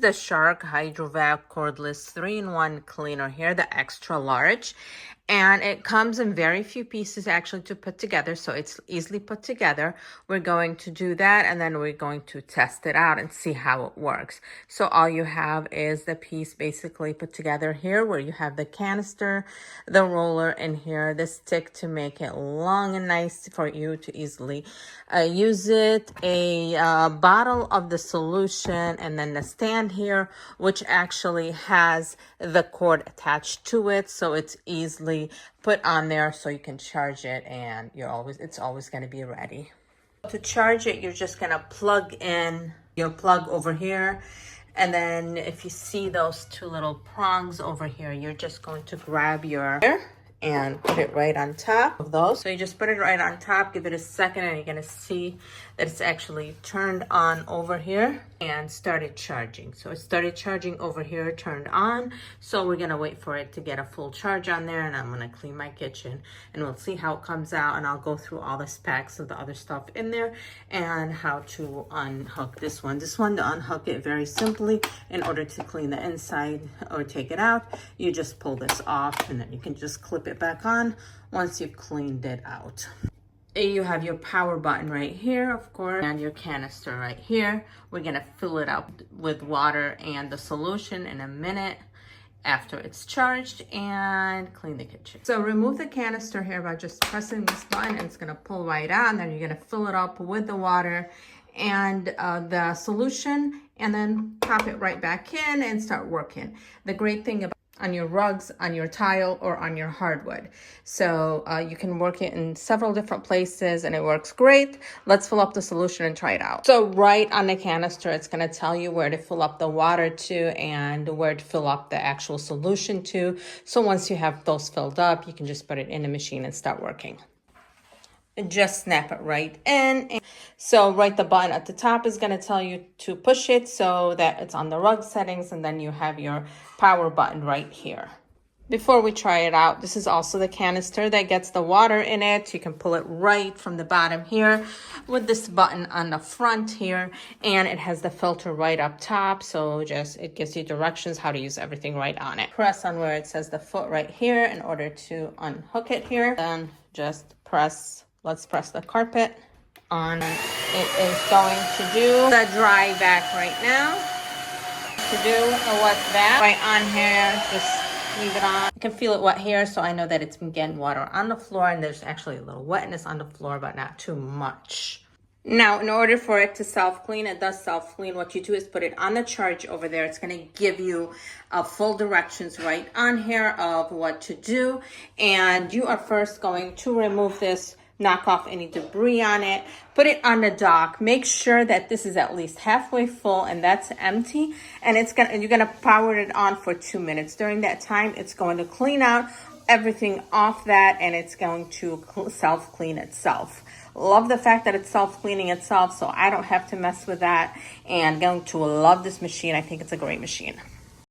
the Shark Hydrovac Cordless 3-in-1 cleaner here, the extra large. And it comes in very few pieces actually to put together, so it's easily put together. We're going to do that, and then we're going to test it out and see how it works. So all you have is the piece basically put together here, where you have the canister, the roller, and here the stick to make it long and nice for you to easily use it. A bottle of the solution, and then the stand here, which actually has the cord attached to it, so it's easily put on there so you can charge it, and it's always going to be ready. To charge it, you're just going to plug in your plug over here, and then if you see those two little prongs over here, you're just going to grab your and put it right on top of those. So you just put it right on top, give it a second, and you're gonna see that it's actually turned on over here and started charging. So it started charging over here, turned on. So we're gonna wait for it to get a full charge on there, and I'm gonna clean my kitchen, and we'll see how it comes out, and I'll go through all the specs of the other stuff in there and how to unhook this one. This one, to unhook it very simply, in order to clean the inside or take it out, you just pull this off, and then you can just clip it back on once you've cleaned it out. You have your power button right here, of course, and your canister right here. We're gonna fill it up with water and the solution in a minute after it's charged, and clean the kitchen. So remove the canister here by just pressing this button, and it's gonna pull right out. Then you're gonna fill it up with the water and the solution, and then pop it right back in and start working. The great thing about on your rugs, on your tile, or on your hardwood. So you can work it in several different places, and it works great. Let's fill up the solution and try it out. So right on the canister, it's gonna tell you where to fill up the water to and where to fill up the actual solution to. So once you have those filled up, you can just put it in the machine and start working. And just snap it right in. So right, the button at the top is going to tell you to push it so that it's on the rug settings, and then you have your power button right here. Before we try it out, this is also the canister that gets the water in it. You can pull it right from the bottom here with this button on the front here, and it has the filter right up top, so it gives you directions how to use everything right on it. Press on where it says the foot right here in order to unhook it here. Then just let's press the carpet on. It is going to do the dry vac right now. To do what's that? Right on here, just leave it on. I can feel it wet here, so I know that it's been getting water on the floor, and there's actually a little wetness on the floor, but not too much. Now, in order for it to self-clean, it does self-clean. What you do is put it on the charge over there. It's going to give you full directions right on here of what to do. And you are first going to remove this, knock off any debris on it, put it on the dock. Make sure that this is at least halfway full and that's empty. And you're gonna power it on for 2 minutes. During that time, it's going to clean out everything off that, and it's going to self-clean itself. Love the fact that it's self-cleaning itself, so I don't have to mess with that. And going to love this machine. I think it's a great machine.